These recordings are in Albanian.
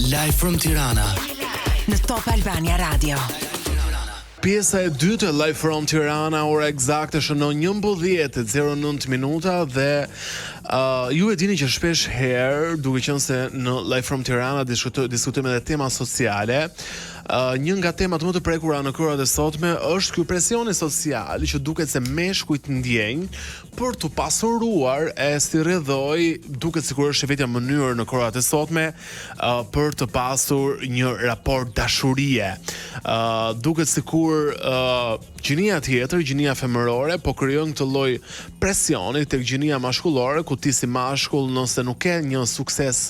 Live from Tirana në Top Albania Radio. Pjesa e dytë Live from Tirana, ora eksakte shënon 11:09 minuta dhe ju e dini që shpesh herë, duke qenë se në Live from Tirana diskutojmë edhe tema sociale. Një nga temat më të prekura në kohët e sotme është ky presioni social që duket se meshkujt ndjejnë për të pasuruar e si rrëdhoj, duket sikur është vetëm mënyrë në kohët e sotme për të pasur një raport dashurie. Duket sikur gjinia tjetër, gjinia femërore, po krijon këtë lloj presioni tek gjinia mashkullore, ku ti si mashkull nëse nuk ke një sukses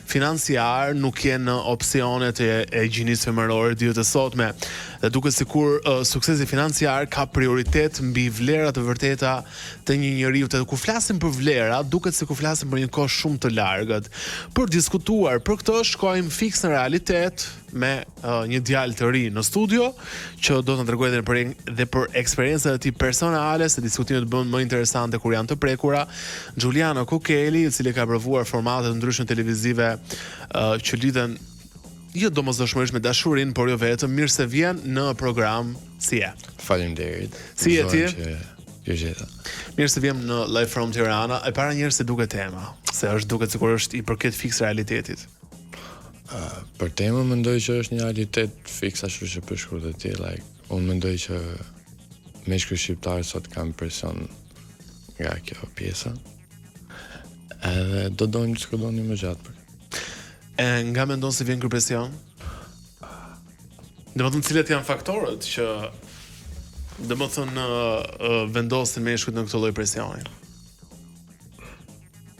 financiar, nuk je në opsionet e gjinisë femërore ditët e sotme. Dhe duket sikur suksesi financiar ka prioritet mbi vlerat e vërteta të një njeriu. Dhe kur flasim për vlera, duket sikur flasim për një kohë shumë të largët. Për diskutuar për këtë, shkojmë fiks në realitet me një djalë të ri në studio që do të na tregojë edhe për eksperjencat e tij personale, se diskutimet bëhen më interesante kur janë të prekura. Giuliano Kokeli, i cili ka provuar formate të ndryshme televizive që lidhen jo domosdoshmërisht me dashurinë, por jo vetëm. Mirë se vjen në program. Si je? Faleminderit. Si je ti? Mirë se vjem në Live from Tirana. E para njerëz se duket tema, se është duket sikur është i përket fiks realitetit. Për temën mendoj që është një realitet fiks ashtu që për shkruaj të tilla. Unë mendoj që meshkujt shqiptarë sot kanë presion nga kjo pjesa. Edhe do dojmë të diskutojmë më gjatë. E nga mendon se vjen ky presion? Domethënë cilat janë faktorët që vendosin meshkujt në këtë lloj presioni?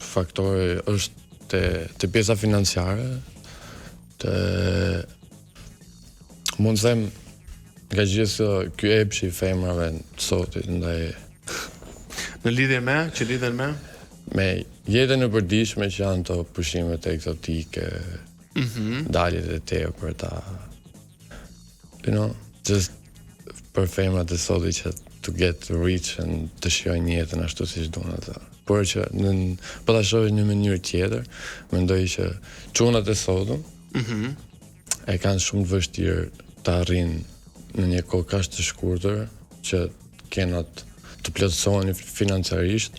Faktori është te pjesa financiare, mund të them nga gjithë ky epshi i femrave sot ndaj në lidhje me me jetën e përditshme që janë të pushimet egzotike, daljet e tepërta, just për femrat e sotit që to get rich and të shijojnë jetën ashtu siç duan ata. Por që po ta shohësh në mënyrë tjetër, mendoj që çunat e sotëm e kanë shumë të vështirë të arrijnë në një kohë kaq të shkurtër që kenat të plotësohen financiarisht,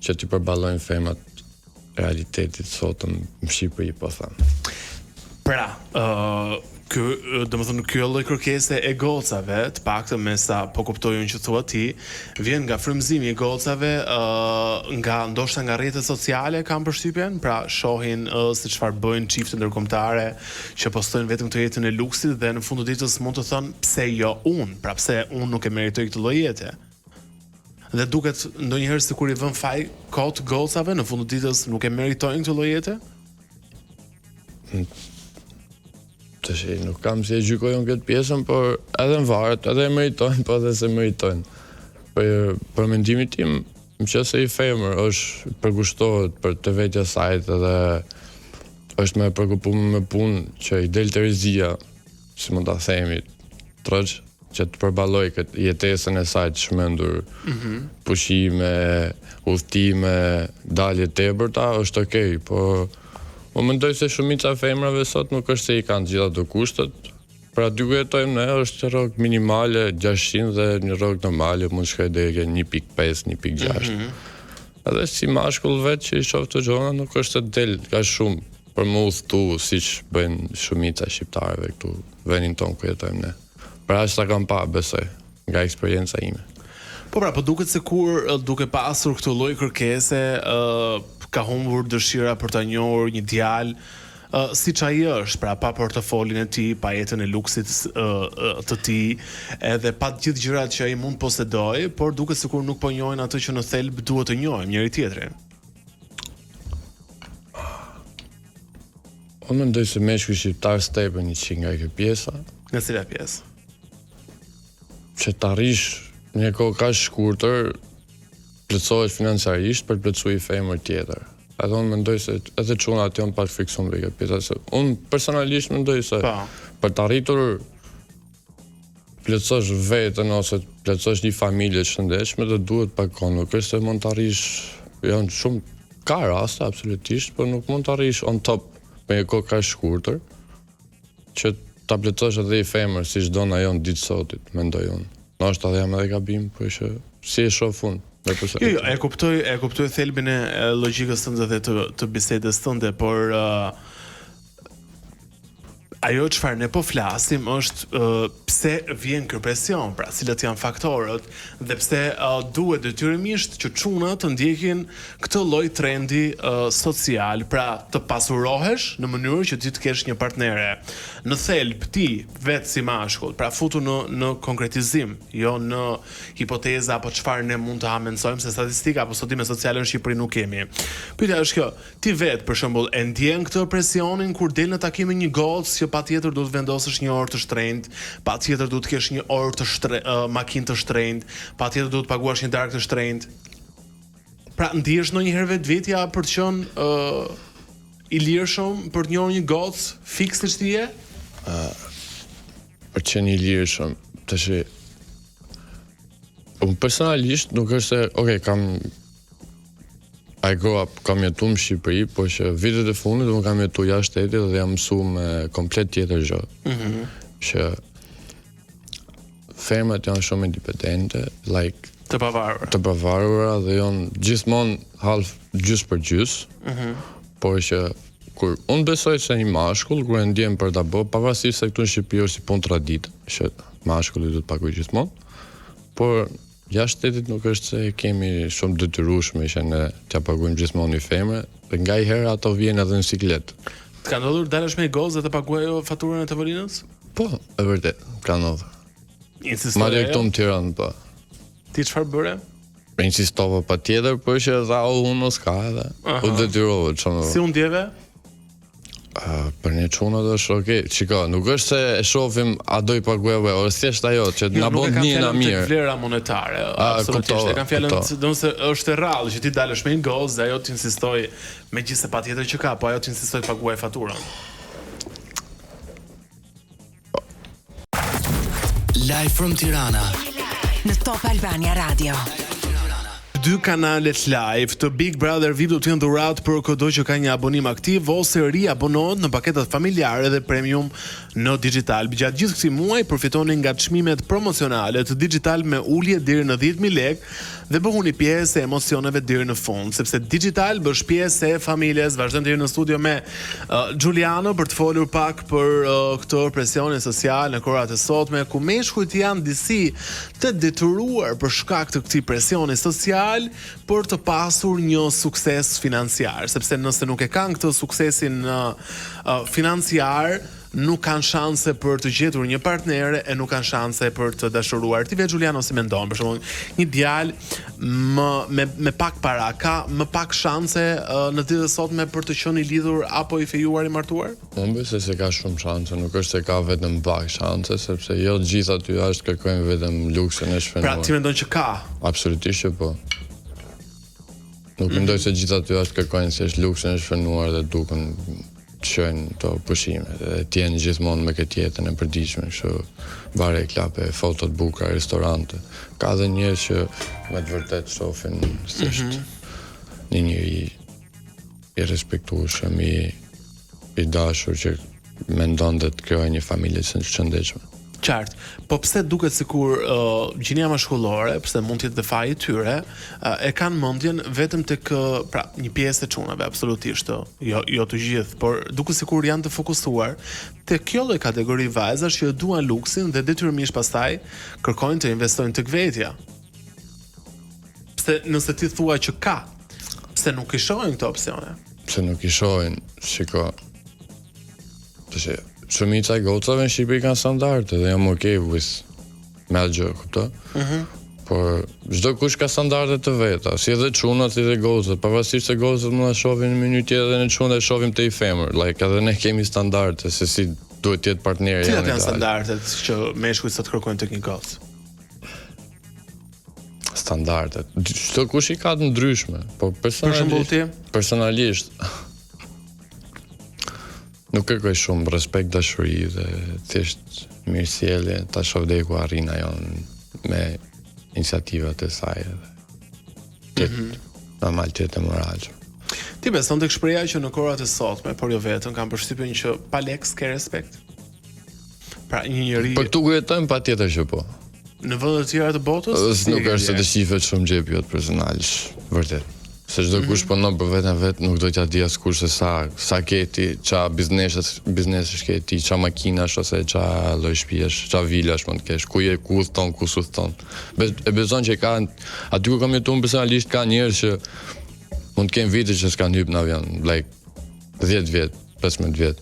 që t'i përballojnë femrat realitetit sotëm në Shqipëri, po them. Pra, domethënë ky lloj kërkese e gocave, të paktën me sa po kuptoj unë që thua ti, vjen nga frymëzimi i gocave, ndoshta nga rrjetet sociale, kam përshtypjen, pra shohin se çfarë bëjnë çifte ndërkombëtare që postojnë vetëm këtë jetën e luksit dhe në fund të ditës mund të thonë pse jo unë, pra pse unë nuk e meritoj këtë lloj jete. Dhe duket ndonjëherë sikur i vën faj kot gocave, në fund të ditës nuk e meritojnë këtë lloj jete. Nuk kam si e gjykojnë këtë pjesën, por edhe në varet, edhe e meritojnë, po edhe se meritojnë. Për mendimin tim, nëse i femër është përkushtohet për të vetja sajt edhe është me përkupuar me punë që i del Terezia, si mund ta themi, troç që të përballoj këtë jetesën e saj të shmendur, pushime, udhtime, dalje tepërta, është okay, po unë mendoj se shumica e femrave sot nuk është se i kanë gjitha të kushtet. Pra dy ku jetojmë ne është rrogë minimale 600 dhe një rrogë normale mund shkoj deri 1.5, 1.6. Edhe si mashkull vetë që i shoh të gjona nuk është të del ka shumë për më udhëtu siç bëjnë shumica e shqiptarëve këtu vendin tonë ku jetojmë ne. Pra ashtu ta kam pa, besoj, nga eksperjenca ime. Po duket se kur duke pasur këtë lloj kërkese, ka humbur dëshira për ta njohur një djalë siç ai është, pra pa portofolin e tij, pa jetën e luksit të tij, edhe pa të gjithë gjërat që ai mund posedoj, por duket sikur nuk po njohin atë që në thelb duhet të njohim njëri tjetrin. Unë mendoj se meshkuj shqiptar stepen një çik nga kjo pjesa. Nga cila pjesë? Që të arrish një kohë kaq shkurtër, plotësohesh financiarisht për të plotësuar një femër tjetër. Edhe unë mendoj se edhe çunat janë pak frikson me këtë pjesë. Unë personalisht mendoj se për të arritur plotësosh veten ose plotësosh një familje të shëndetshme, do duhet pak kohë. Nuk është se mund të arrish, janë shumë ka raste absolutisht, por nuk mund të arrish on top me një kohë kaq shkurtër që ta plotësosh edhe i femër si çdo na jon ditë sotit, mendoj unë. Ndoshta jam edhe gabim, por që si e shoh fund. Jo, e kuptoj thelbin e logjikës tënde dhe të bisedës tënde, por ajo çfarë ne po flasim është pse vjen ky presion, pra cilat janë faktorët dhe pse duhet detyrimisht që çunat të ndjekin këtë lloj trendi social, pra të pasurohesh në mënyrë që ti të kesh një partnere. Në thelb ti vetë si mashkull, pra futu në konkretizim, jo në hipoteza apo çfarë ne mund të amendojmë se statistika apo studime sociale në Shqipëri nuk kemi. Pyetja është kjo, ti vetë për shembull e ndjen këtë presionin kur del në takim me një gocë që patjetër duhet vendosësh një orë të shtrenjtë, patjetër duhet të kesh një orë të makinë të shtrenjtë, patjetër duhet të paguash një darkë të shtrenjtë. Pra ndihesh ndonjëherë vetvetja për të qenë i lirshëm, për të njohur një gocë fiks siç ti je? Për të qenë i lirshëm, tash unë personalisht nuk është se, I grew up, kam jetu në Shqipëri, po që vitet e fundit unë kam jetu jashtë shtetit dhe jam mësu me komplet tjetër gjë. Që femrat janë shumë independente, të pavarura dhe janë gjithmonë half gjys për gjys. Por që kur unë besoj se një mashkull kur e ndjen për ta bërë, pavarësisht se këtu në Shqipëri është si punë traditë, që mashkulli duhet paguaj gjithmonë, por jashtë shtetit nuk është se kemi shumë detyrueshme që ne t'ja paguajmë gjithmonë një femër, dhe nga i herë ato vjen edhe në siklet. Të ka ndodhur dalësh me një gozë dhe të paguajo faturën e tavolinës? Po, e vërtet, ka ndodhur. Insistove Madje këtu në Tiranë, po. Ti çfarë bëre? Insistova patjetër, por që dha unë s'ka edhe. U detyrova çfarë. Si u ndjeve? Për një çunat është okay. Çiko, nuk është se e shohim a do i paguajë, ose thjesht ajo që na bën një mirë. Nuk vlera monetare, absolutisht. E kanë fjalën, domosë është e rrallë që ti dalësh me një gozë dhe ajo të insistoj, megjithëse patjetër që ka, po ajo të insistoj të paguajë faturën. Live from Tirana në Top Albania Radio. Dy kanalet live të Big Brother VIP do të jenë dhuratë për kudo që ka një abonim aktiv ose riabonohet në paketat familjare dhe premium në digital. Gjatë gjithë këtij muaji përfitoni nga çmimet promocionale të digital me ulje deri në 10.000 lekë dhe bëhuni pjesë e emocioneve deri në fund, sepse digital bësh pjesë e familjes. Vazhdojmë deri në studio me Giuliano për të folur pak për këtë presionin social në kohërat e sotme, ku meshkujt janë disi të detyruar për shkak të këtij presioni social për të pasur një sukses financiar, sepse nëse nuk e kanë këtë suksesin financiar, nuk kanë shanse për të gjetur një partnere e nuk kanë shanse për të dashuruar. Ti vetë Giuliano si mendon, për shembull, një djalë me pak para ka më pak shanse në ditët e sotme për të qenë i lidhur apo i fejuar i martuar? Unë besoj se ka shumë shanse, nuk është se ka vetëm pak shanse, sepse jo të gjithë aty jashtë kërkojnë vetëm luksin e shfrenuar. Pra ti mendon që ka? Absolutisht që po. Nuk mendoj se gjithë aty jashtë kërkojnë se është luksin e shfrenuar dhe duken qënë të pushimet dhe tjenë gjithmonë me këtë jetën e përditshme, kështu bare e klape, fotot bukra, restorante. Ka dhe njerë që me të vërtet shohin se është një njëri i respektueshëm, i dashur që mendon dhe të krijojë një familje të shëndetshme. Qartë, po pse duket sikur gjinia mashkullore, pse mund të jetë dhe faji i tyre, e kanë mendjen vetëm tek pra një pjesë e çunave, absolutisht, jo të gjithë, por duket sikur janë të fokusuar tek kjo lloj kategori vajzash që duan luksin dhe detyrimisht pastaj kërkojnë të investojnë tek vetja. Pse nëse ti thua që ka, pse nuk i shohin këto opsione? Pse nuk i shohin, shiko. Shumica e gocave në Shqipëri kanë standarde dhe jam okay with me atë gjë, kupton? Por çdo kush ka standarde të veta, si edhe çunat, si edhe gocat, pavarësisht se gocat mund ta shohin në mënyrë tjetër dhe në çunat e shohim te i femër, edhe ne kemi standarde se si duhet të jetë partneri. Cilat janë standardet që meshkujt sot kërkojnë tek një gocë? Standardet. Çdo kush i ka të ndryshme, po personalisht nuk kërkoj shumë respekt, dashuri dhe thjesht mirësjellje, ta shoh deri ku arrin ajo me iniciativat e saj dhe normal të jetë moral. Ti beson tek shpreha që në kohrat e sotme, por jo vetëm, kam përshtypjen që pa lek s'ke respekt. Pra një njeri Për këtu ku jetojmë patjetër që po. në vende të tjera të botës Nuk është se të shifet shumë xhepi jot personalisht, vërtet. Se çdo kush punon për veten vet, nuk do t'ja di askush se sa ke ti, ça biznesesh ke ti, ça makinash ose ça lloj shtëpish, ça vilash mund të kesh, ku je, ku udhton, ku s'udhton. E bezon që ka aty ku kam jetuar personalisht ka njerëz që mund të kenë vite që s'kan hyrë në avion, like 10 vjet, 15 vjet.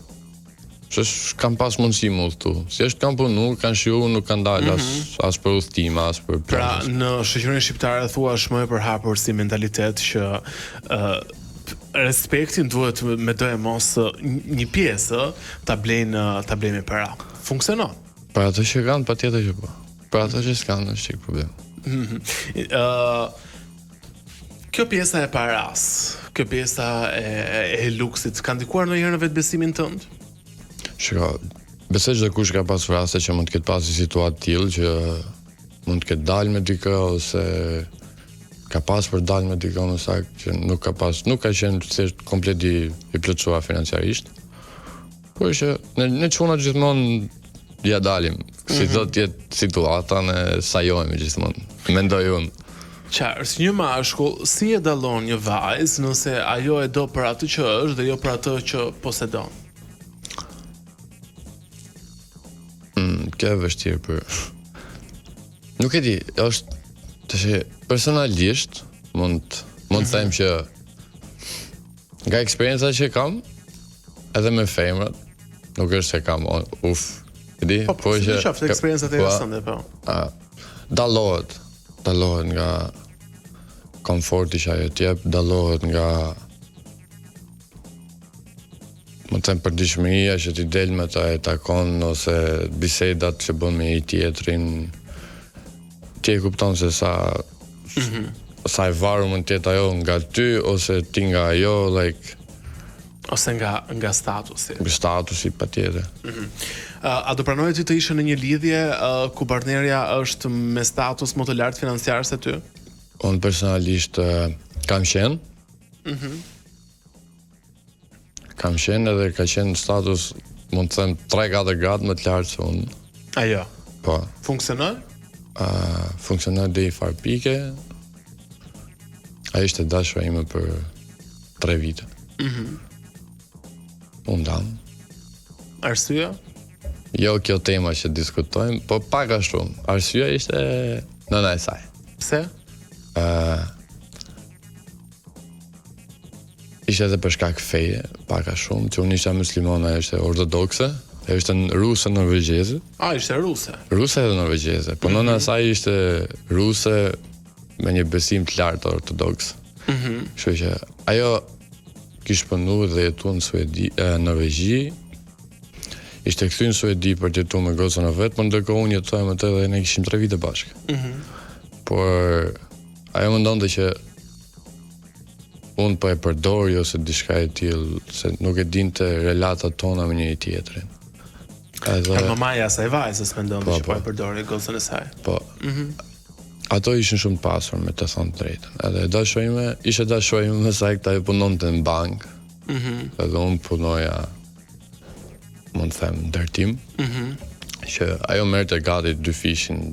Që kam pas mundësi më udhëtu. Si është kam punu, kanë shiu, nuk kanë dalë as për udhëtim, as për Pra, në shoqërinë shqiptare thua më e përhapur si mentalitet që respektin duhet me do e mos një pjesë ta blejnë me para. Funksionon. Për ato që kanë, patjetër që po. Për ato që s'kanë, është çik problem. Kjo pjesa e paras, kjo pjesa e luksit, ka ndikuar ndonjëherë në vetbesimin tënd? Shiko, besoj çdo kush ka pasur raste që mund të ketë pasur situatë tillë që mund të ketë dalë me dikë ose ka pas për dalë me dikë më saktë që nuk ka qenë thjesht komplet i plotësuar financiarisht. Por që ne çuna gjithmonë ja dalim. Si do të jetë situata ne sajojmë gjithmonë. Mendoj unë. Qartë, si një mashkull, si e dallon një vajzë nëse ajo e do për atë që është dhe jo për atë që posedon? Kjo e vështirë për... Nuk e di, është... Të personalisht, mund të them që nga eksperienca që kam, edhe me femrat, nuk është se kam, e di, po që... Si qaftë eksperiencat e jasënde, po? Dallohet nga komforti që ajo t'jep, dallohet nga... Më të them përditshmëria që ti del me ta e takon ose bisedat që bën me i tjetrin, ti e kupton se sa e varur mund të jetë ajo nga ty ose ti nga ajo, like ose nga statusi. Nga statusi patjetër. A do pranoje ti të ishe në një lidhje ku partnerja është me status më të lartë financiar se ty? Unë personalisht kam qenë. Kam qenë edhe ka qenë status, mund të them 3-4 gradë më të lartë se unë. Ajo. Po. Funksionon? Funksionon deri në far pike. Ai ishte dashura ime për 3 vite. Unë dam. Arsyeja? Jo kjo tema që diskutojmë, po pak a shumë. Arsyeja ishte nëna e saj. Pse? Ishte edhe për shkak feje, pak a shumë, që unë isha muslimon, ajo ishte ortodokse, ajo ishte ruse norvegjeze. Ishte ruse? Ruse edhe norvegjeze, po nëna e saj ishte ruse me një besim të lartë ortodoks. Kështu që ajo kishte punuar dhe jetuar në Norvegji, ishte kthyer në Suedi për të jetuar me gocën e vet, por ndërkohë unë jetoja me të dhe ne kishim 3 vite bashkë. Por ajo mendonte që unë po e përdori ose diçka e tillë, se nuk e dinte relatat tona me njëri tjetrin. Pra mamaja asaj vajzës mendonte që po e përdori gocën e saj. Po. Ato ishin shumë të pasur, me të thonë të drejtën. Edhe ishte dashuri ime me saj, ajo punonte në bankë. Edhe unë punoja, mund të them, ndërtim. Që ajo merrte gati 2 fishin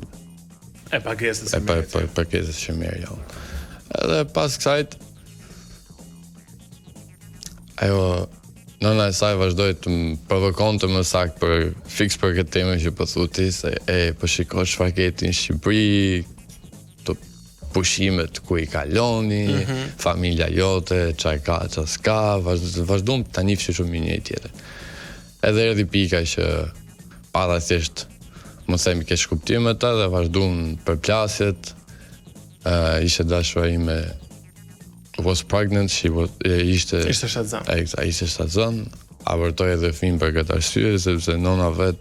e pagesës që merrte. Pagesës që merr jo. Edhe pas kësaj ajo nëna e saj vazhdoi të më provokonte më saktë për këtë temë që po thotë se po shiko çfarë ke ti në Shqipëri, të pushimet ku i kaloni, familja jote, çfarë ka, çfarë s'ka, vazhdon ta nifshi shumë një tjetër. Edhe erdhi pika që para thjesht mos themi keq kuptim me ta dhe vazhdon përplasjet. Ishte dashura ime was pregnant, ishte shtatzan. Ishte shtatzan, avortoi edhe fëmijën për këtë arsye, sepse nona vet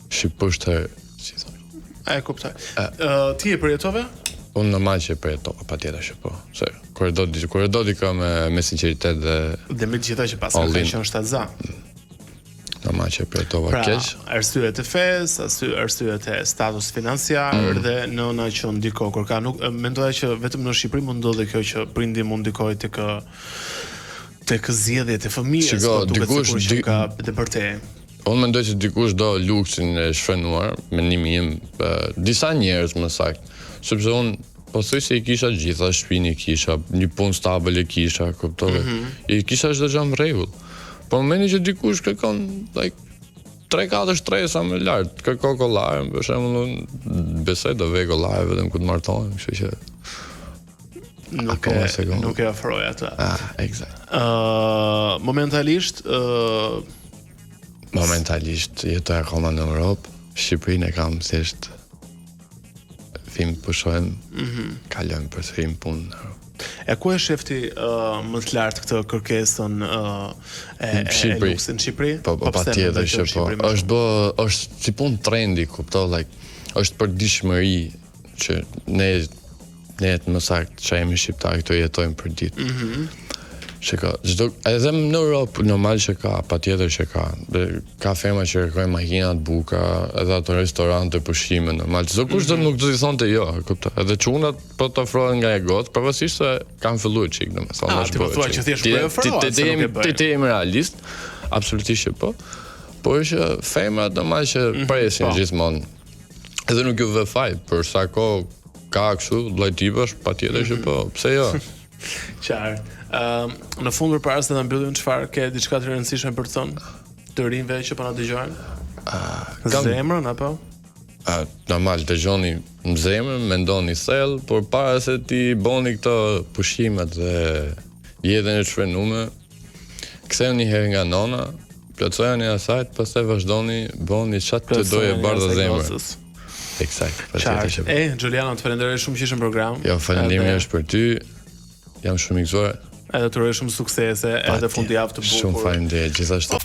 shqipusht si thonë. E kuptoj. Ti e përjetove? Unë normal që e përjetova, patjetër që po. Se kur do di ka me sinqeritet dhe me gjitha që pas ka qenë shtatzan. normal që përjetova keq. Arsyet e fesë, arsyet e status financiar dhe nëna që ndiko kur ka nuk mendoja që vetëm në Shqipëri mund ndodhe kjo që prindi mund ndikoj tek zgjedhjet e fëmijës, po duket sikur që ka të vërtetë. Unë mendoj që dikush do luksin e shfrenuar, mendimi im, disa njerëz më saktë, sepse unë po thuj se i kisha gjitha, shtëpinë i kisha, një punë stabile kisha, kuptove. I kisha çdo gjë në rregull. Po në momentin që dikush kërkon like 3-4 shtresa më lart, kërko kollare, për shembull unë besoj do vej kollare vetëm kur të martohem, kështu që nuk e ofroj atë. Eksakt. Momentalisht jetoj akoma në Europë, Shqipërinë e kam thjesht vim pushojmë, kalojmë për të vim punë në Europë. E ku e shefti më të lartë këtë kërkesën e luksit në Shqipëri? Po patjetër që po. Është si punë trendi, kupto, është për dishmëri që ne më saktë që jemi shqiptarë këto jetojmë për ditë. Shiko, edhe në Europë normal që ka, patjetër që ka. Ka firma që kërkojnë makina të buka, edhe ato restorante pushime normal. Çdo kush do nuk do t'i thonte jo, kuptoj. Edhe çunat po të ofrohen nga e gotë, pavarësisht se kanë filluar çik, domethënë. Ti po thua që thjesht po e ofrohen. Ti jemi realist, absolutisht që po. Por që firmat normal që presin gjithmonë. Edhe nuk ju vë faj, për sa kohë ka kështu lloj tipash, patjetër që po, pse jo? Qartë. Në fund përpara se ta mbyllim, çfarë ke diçka të rëndësishme për të thënë të rinjve që po na dëgjojnë? Zemrën apo? Normal, dëgjoni në zemrën, mendoni thellë, por para se ti bëni këto pushimet dhe jetën e shfrenuar, kthehuni një herë nga nona, plotësoni asaj, pastaj vazhdoni, bëni çfarë të doje bardha zemrën. Eksakt. Qartë. Giuliano, të falenderoj shumë që ishe në program. Jo, faleminderit është për ty. Jam shumë i gëzuar. Edhe të uroj shumë suksese edhe fundjavë të bukur. Shumë faleminderit gjithashtu.